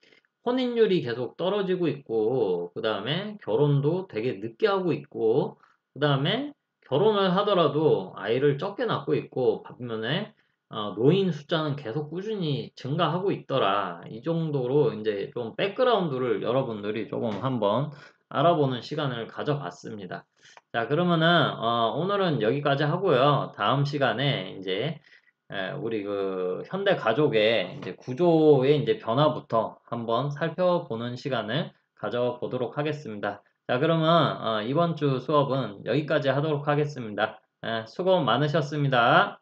혼인율이 계속 떨어지고 있고, 그 다음에 결혼도 되게 늦게 하고 있고, 그 다음에 결혼을 하더라도 아이를 적게 낳고 있고, 반면에 노인 숫자는 계속 꾸준히 증가하고 있더라. 이 정도로 이제 좀 백그라운드를 여러분들이 조금 한번 알아보는 시간을 가져봤습니다. 자, 그러면은, 오늘은 여기까지 하고요. 다음 시간에 이제, 우리 그 현대 가족의 이제 구조의 이제 변화부터 한번 살펴보는 시간을 가져보도록 하겠습니다. 자, 그러면, 이번 주 수업은 여기까지 하도록 하겠습니다. 수고 많으셨습니다.